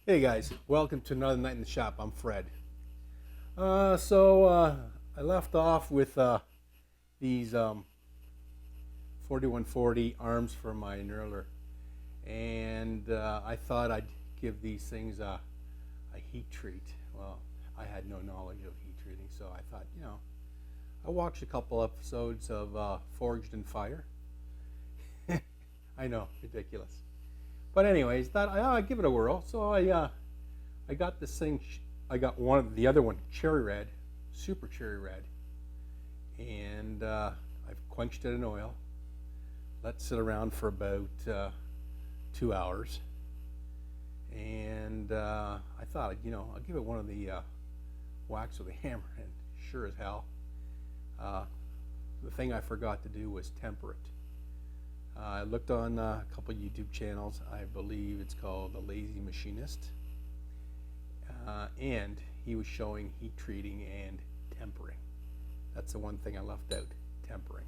Hey guys, welcome to another night in the shop. I'm Fred. I left off with these 4140 arms for my knurler, and I thought I'd give these things a heat treat. Well, I had no knowledge of heat treating, so I thought, I watched a couple episodes of Forged in Fire. I know, ridiculous. But anyways, thought I'd give it a whirl. So I got this thing. I got the other one, cherry red, super cherry red, and I've quenched it in oil. Let it sit around for about 2 hours, and I thought, I'll give it one of the whacks with a hammer, and sure as hell, the thing I forgot to do was temper it. I looked on a couple YouTube channels. I believe it's called The Lazy Machinist. And he was showing heat treating and tempering. That's the one thing I left out, tempering.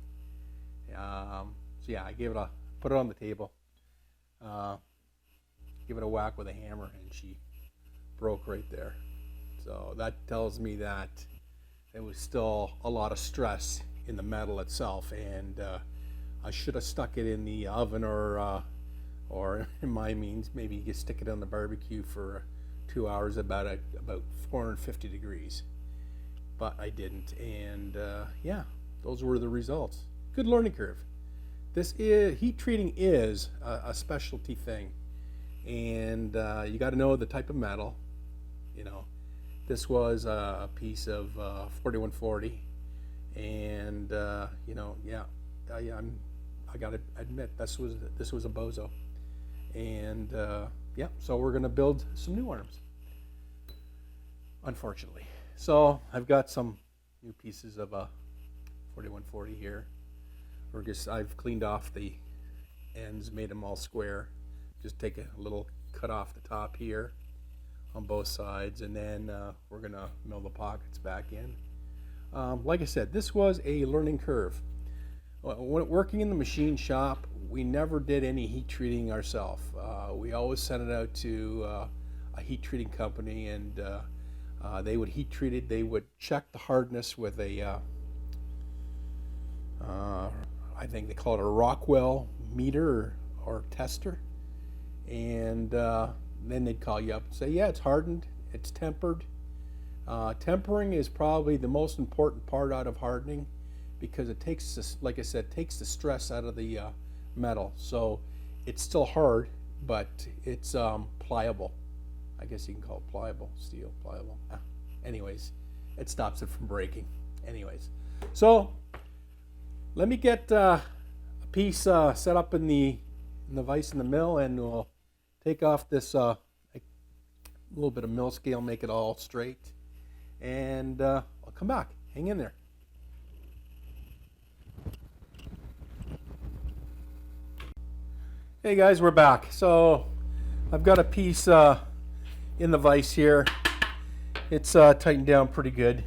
I put it on the table, give it a whack with a hammer, and she broke right there. So that tells me that there was still a lot of stress in the metal itself, and I should have stuck it in the oven, or in my means, maybe you could stick it on the barbecue for 2 hours about 450 degrees. But I didn't, and those were the results. Good learning curve. Heat treating is a specialty thing, and you got to know the type of metal. This was a piece of 4140, and I gotta admit this was a bozo, and so we're gonna build some new arms, unfortunately. So I've got some new pieces of 4140 here. I've cleaned off the ends, made them all square. Just take a little cut off the top here on both sides, and then we're gonna mill the pockets back in. Like I said, this was a learning curve. When working in the machine shop, we never did any heat treating ourselves. We always sent it out to a heat treating company, and they would heat treat it. They would check the hardness with a, I think they call it a Rockwell meter or tester, and then they'd call you up and say, yeah, it's hardened, it's tempered. Tempering is probably the most important part out of hardening, because it takes, like I said, takes the stress out of the metal. So it's still hard, but it's pliable. I guess you can call it pliable, steel, pliable. Anyways, it stops it from breaking. Anyways, so let me get a piece set up in the vise in the mill, and we'll take off this a little bit of mill scale, make it all straight, and I'll come back. Hang in there. Hey guys, we're back. So I've got a piece in the vise here. It's tightened down pretty good.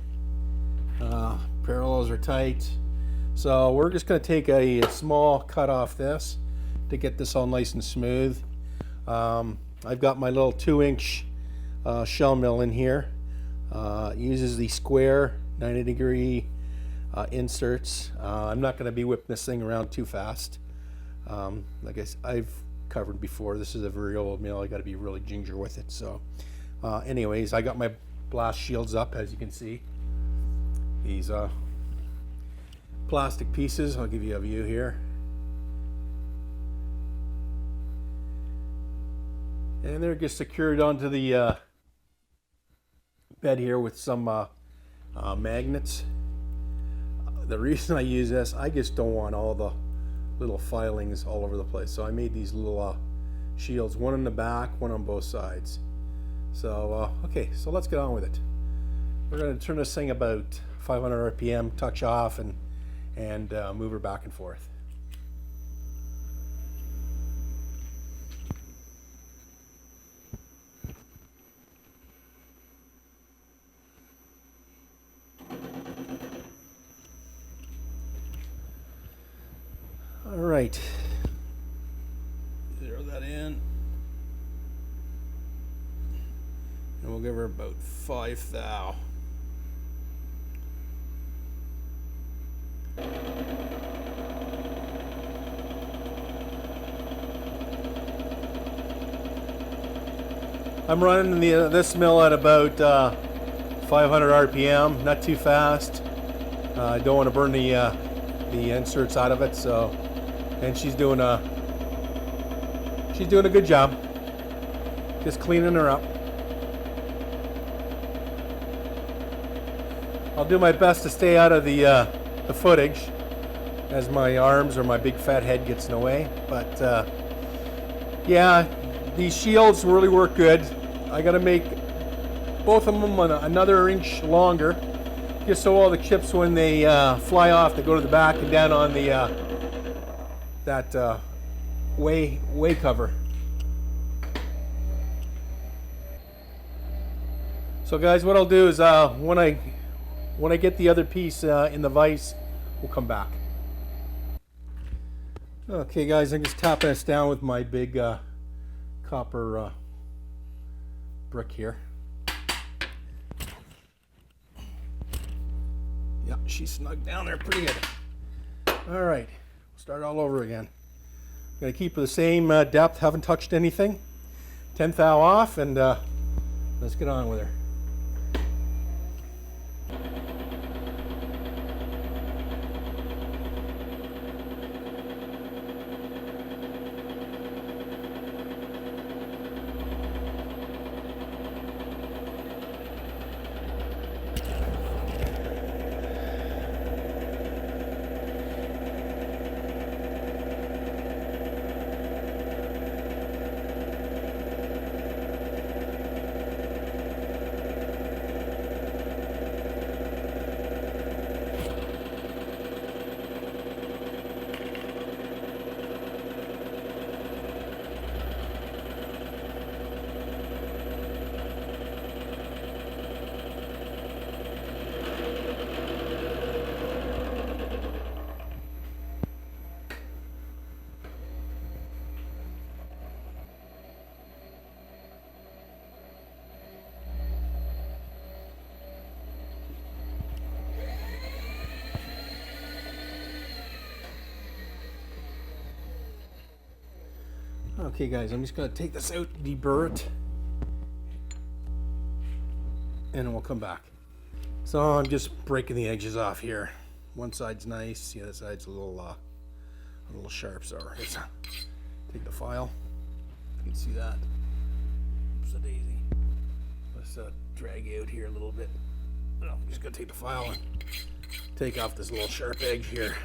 Parallels are tight. So we're just going to take a small cut off this to get this all nice and smooth. I've got my little 2-inch shell mill in here. It uses the square 90-degree inserts. I'm not going to be whipping this thing around too fast. Like I've covered before, this is a very old mill. I got to be really ginger with it. So anyways, I got my blast shields up, as you can see. These plastic pieces, I'll give you a view here. And they're just secured onto the bed here with some magnets. The reason I use this, I just don't want all the little filings all over the place. So I made these little shields, one in the back, one on both sides. So okay, so let's get on with it. We're going to turn this thing about 500 RPM, touch off, and move her back and forth. All right, zero that in. give her about 5 thou. I'm running this mill at about 500 RPM, not too fast. I don't want to burn the inserts out of it, so. And she's doing a good job. Just cleaning her up. I'll do my best to stay out of the footage as my arms or my big fat head gets in the way. But yeah, these shields really work good. I got to make both of them another inch longer, just so all the chips, when they fly off, they go to the back and down on the that way cover. So guys, what I'll do is when I get the other piece in the vise, we'll come back. Okay guys, I'm just tapping this down with my big copper brick here. Yeah, she's snug down there pretty good. All right, start all over again. I'm gonna keep her the same depth, haven't touched anything. 10 thou off, and let's get on with her. Okay guys, I'm just going to take this out, deburr it, and we'll come back. So I'm just breaking the edges off here. One side's nice, the other side's a little sharp, so let's take the file. You can see that. Oops a daisy. Let's drag you out here a little bit. I'm just going to take the file and take off this little sharp edge here.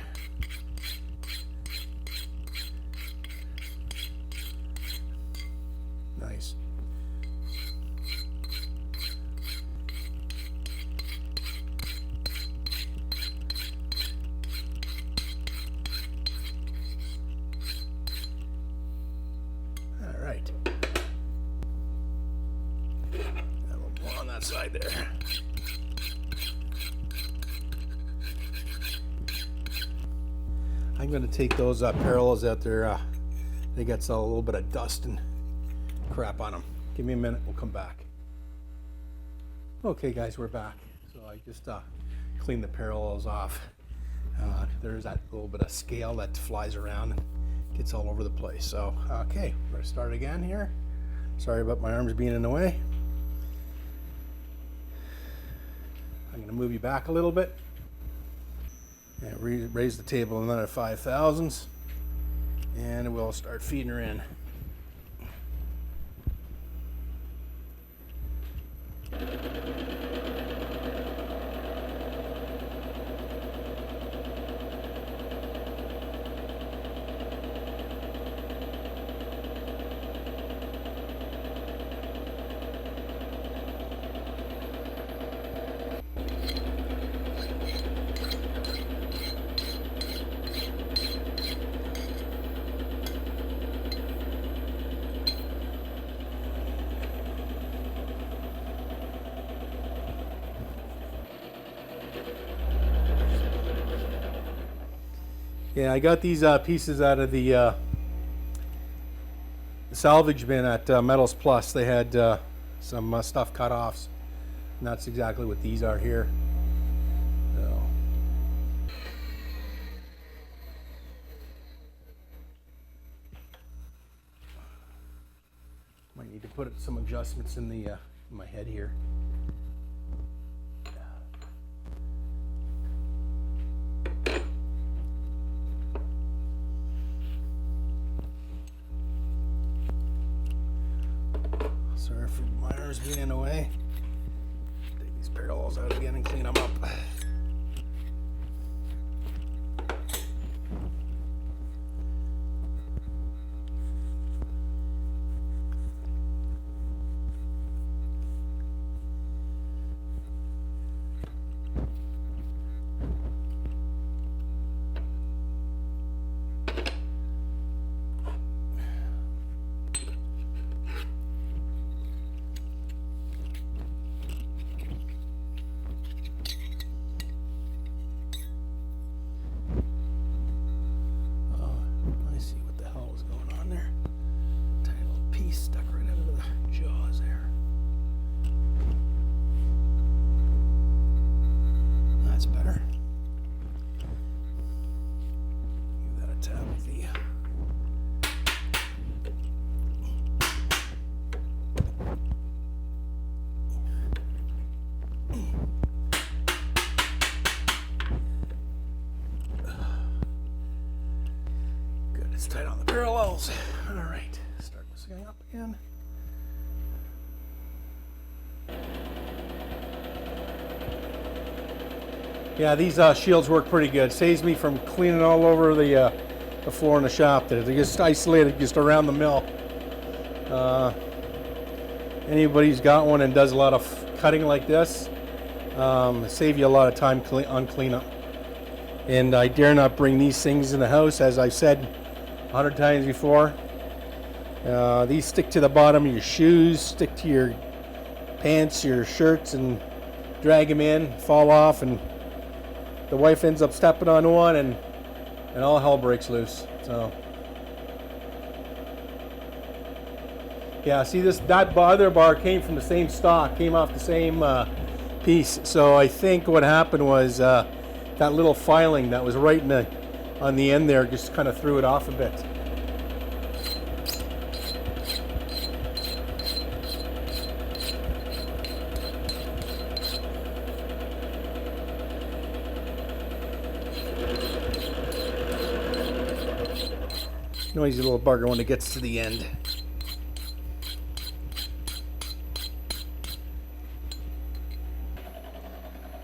Nice. All right. A little more on that side there. I'm going to take those parallels out there. They got a little bit of dust and crap on them. Give me a minute, we'll come back. Okay guys, we're back. So I just cleaned the parallels off. There's that little bit of scale that flies around and gets all over the place. So okay, we're gonna start again here. Sorry about my arms being in the way. I'm gonna move you back a little bit and raise the table another 5 thousandths, and we'll start feeding her in. Yeah, I got these pieces out of the salvage bin at Metals Plus. They had some stuff cut offs. And that's exactly what these are here. So. Might need to put some adjustments in the my head here. Sorry for my arms being in the way. Take these parallels out again and clean them up. Stuck right out of the jaws there. That's better. Give that a tap with the good, it's tight on the parallels. All right. Start this guy up again. Yeah, these shields work pretty good. Saves me from cleaning all over the floor in the shop. They're just isolated just around the mill. Anybody who's got one and does a lot of cutting like this, save you a lot of time on cleanup. And I dare not bring these things in the house, as I've said 100 times before. These stick to the bottom of your shoes, stick to your pants, your shirts, and drag them in, fall off, and the wife ends up stepping on one, and all hell breaks loose. So, yeah, see that other bar came from the same stock, came off the same piece. So I think what happened was that little filing that was right on the end there just kind of threw it off a bit. Noisy little bugger when it gets to the end.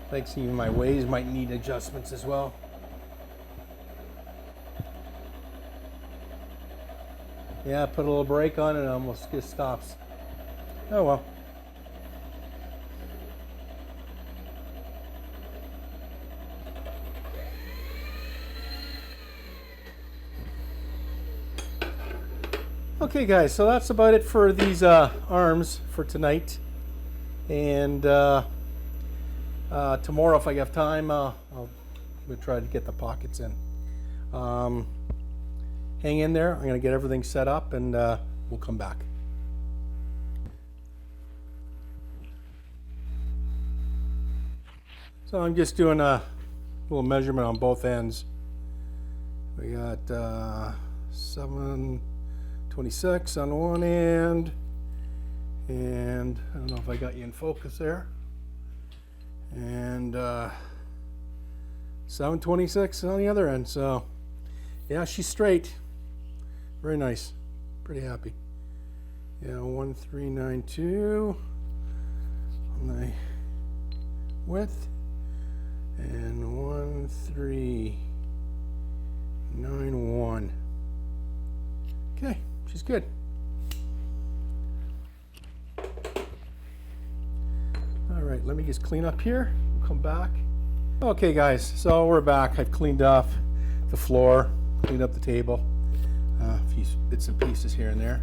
I think even my ways might need adjustments as well. Yeah, put a little brake on it and it almost just stops. Oh well. Okay guys, so that's about it for these arms for tonight. And tomorrow, if I have time, I'll try to get the pockets in. Hang in there. I'm going to get everything set up and we'll come back. So I'm just doing a little measurement on both ends. We got 726 on one end, and I don't know if I got you in focus there, and 726 on the other end. So yeah, she's straight. Very nice. Pretty happy. Yeah, 1392 on the width and 1391. Okay, she's good. All right, let me just clean up here. We'll come back. Okay guys, so we're back. I've cleaned off the floor, cleaned up the table, a few bits and pieces here and there,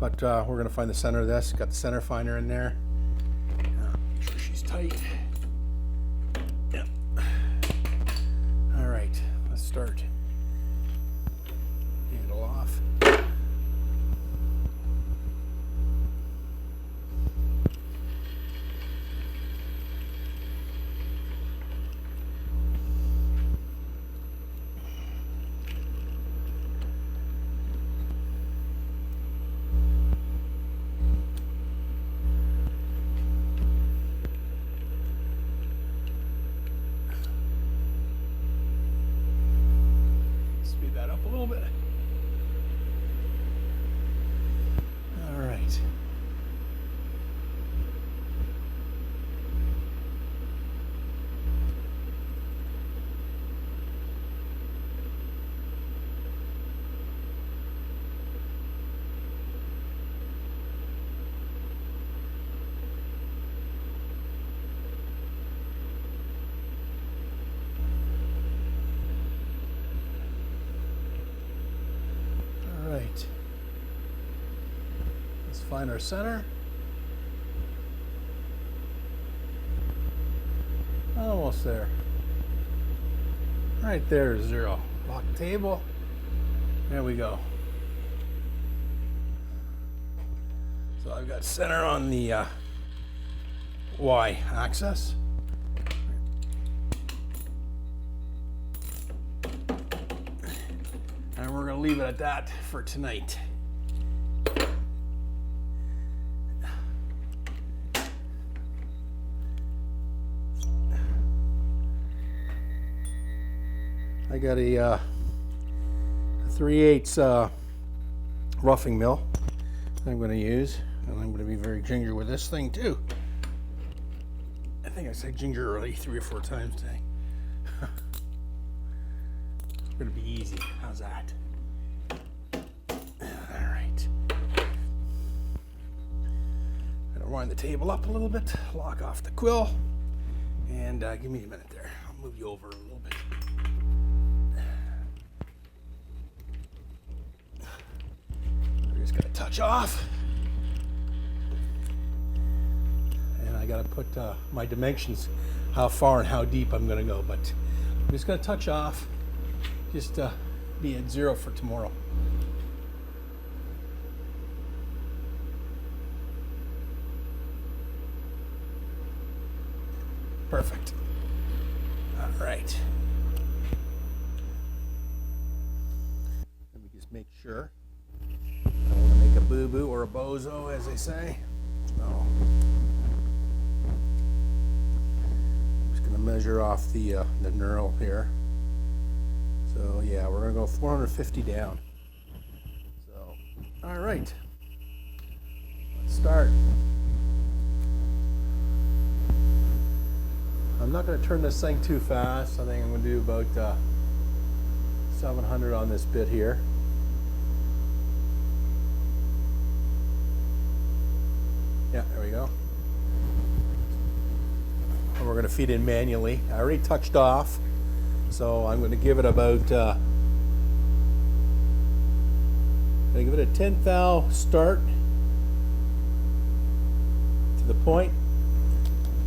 but we're gonna find the center of this. Got the center finder in there. Make sure she's tight. Yep. All right, let's start. Handle off. find our center. Almost there. Right there is 0. Lock table. There we go. So I've got center on the Y axis. And we're going to leave it at that for tonight. I got a 3/8 roughing mill I'm going to use, and I'm going to be very ginger with this thing too. I think I said ginger already 3 or 4 times today. It's going to be easy. How's that? All right. Going to wind the table up a little bit, lock off the quill, and give me a minute there. I'll move you over a little bit. Just got to touch off, and I got to put my dimensions, how far and how deep I'm going to go, but I'm just going to touch off, just be at 0 for tomorrow. Perfect. All right. Let me just make sure. I don't want to make a boo-boo or a bozo, as they say. So I'm just going to measure off the knurl here. So yeah, we're going to go 450 down. So, all right. Let's start. I'm not going to turn this thing too fast. I think I'm going to do about 700 on this bit here. Yeah, there we go. And we're going to feed in manually. I already touched off, so I'm going to give it about I'm going to give it a 10 thou start to the point.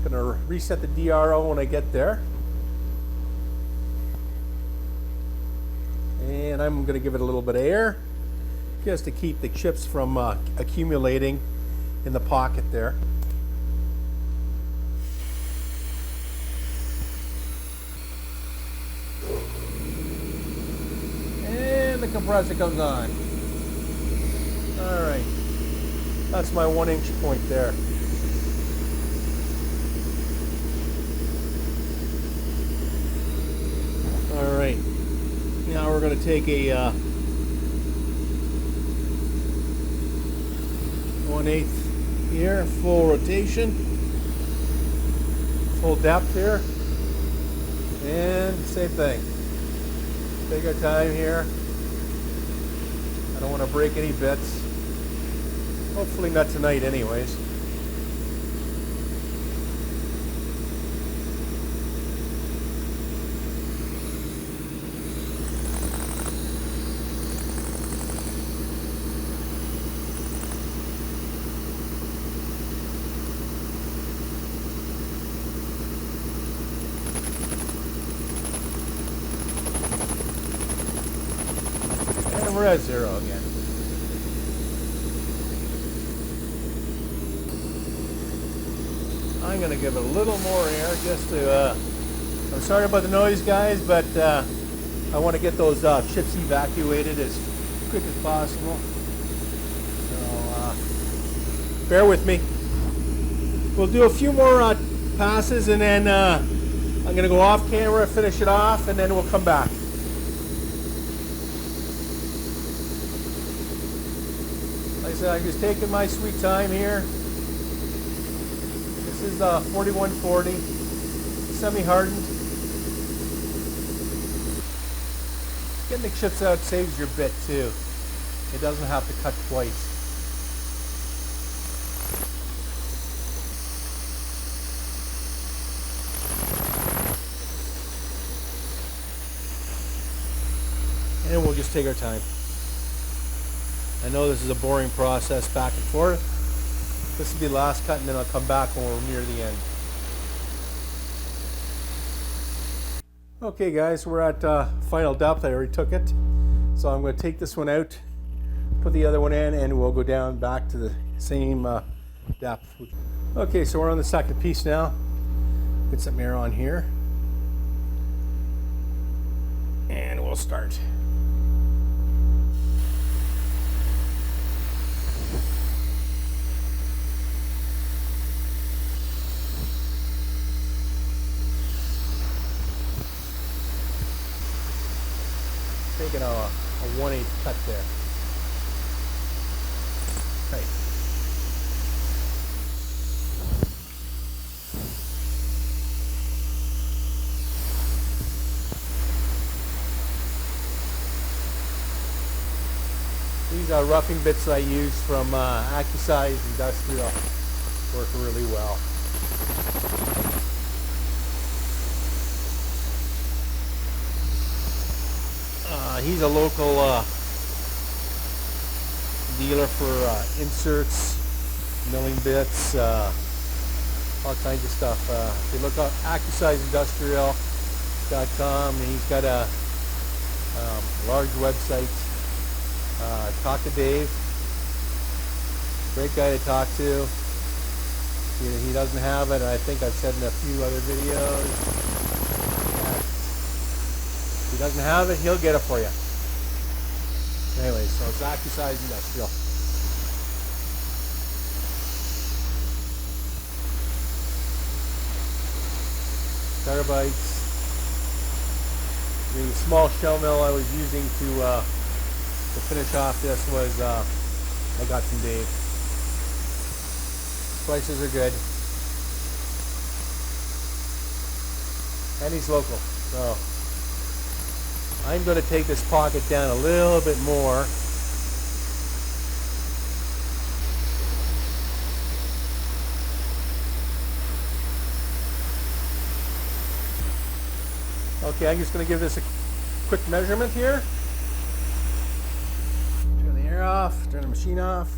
I'm going to reset the DRO when I get there. And I'm going to give it a little bit of air just to keep the chips from accumulating in the pocket there. And the compressor comes on. All right. That's my 1-inch point there. All right. Now we're going to take a 1/8 here, full rotation, full depth here, and same thing. Take our time here. I don't want to break any bits. Hopefully not tonight anyways. And we're at 0 again. I'm going to give it a little more air just to, I'm sorry about the noise guys, but I want to get those chips evacuated as quick as possible. So bear with me. We'll do a few more passes and then I'm going to go off camera, finish it off, and then we'll come back. Like I said, I'm just taking my sweet time here. This is 4140, semi-hardened. Getting the chips out saves your bit too. It doesn't have to cut twice. And we'll just take our time. I know this is a boring process back and forth. This will be the last cut, and then I'll come back when we're near the end. Okay guys, we're at final depth. I already took it. So I'm going to take this one out, put the other one in, and we'll go down back to the same depth. Okay, so we're on the second piece now. Get some air on here. And we'll start. Taking a 1/8 cut there. Okay. These are roughing bits that I use from AccuSize Industrial. Work really well. He's a local dealer for inserts, milling bits, all kinds of stuff. If you look up AccuSizeIndustrial.com, and he's got a large website. Talk to Dave. Great guy to talk to. He doesn't have it. I think I've said in a few other videos. If he doesn't have it, he'll get it for you. Anyway, so it's AccuSize Industrial. Terabytes. The small shell mill I was using to finish off this was I got from Dave. Prices are good. And he's local, so I'm going to take this pocket down a little bit more. Okay, I'm just going to give this a quick measurement here. Turn the air off, turn the machine off.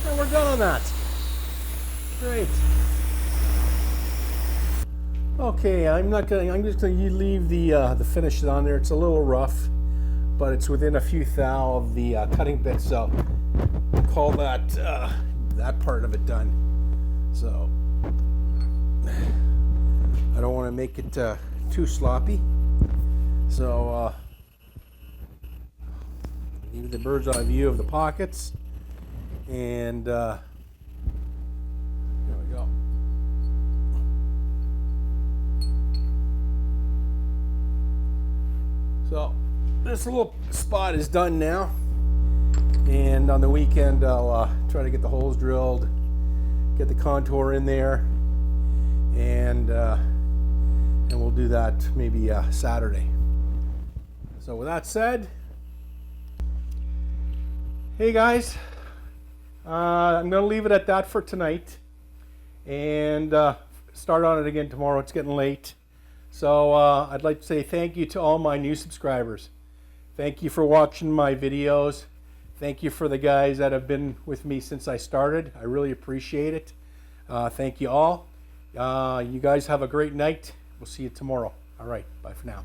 And we're done on that. Great. Okay, I'm just gonna leave the finish on there. It's a little rough, but it's within a few thou of the cutting bit, so we'll call that that part of it done. So I don't want to make it too sloppy. So give you the bird's eye view of the pockets. And there we go. So this little spot is done now, and on the weekend I'll try to get the holes drilled, get the contour in there, and we'll do that maybe Saturday. So with that said, hey guys, I'm going to leave it at that for tonight, and start on it again tomorrow. It's getting late. So I'd like to say thank you to all my new subscribers. Thank you for watching my videos. Thank you for the guys that have been with me since I started. I really appreciate it. Thank you all. You guys have a great night. We'll see you tomorrow. All right, bye for now.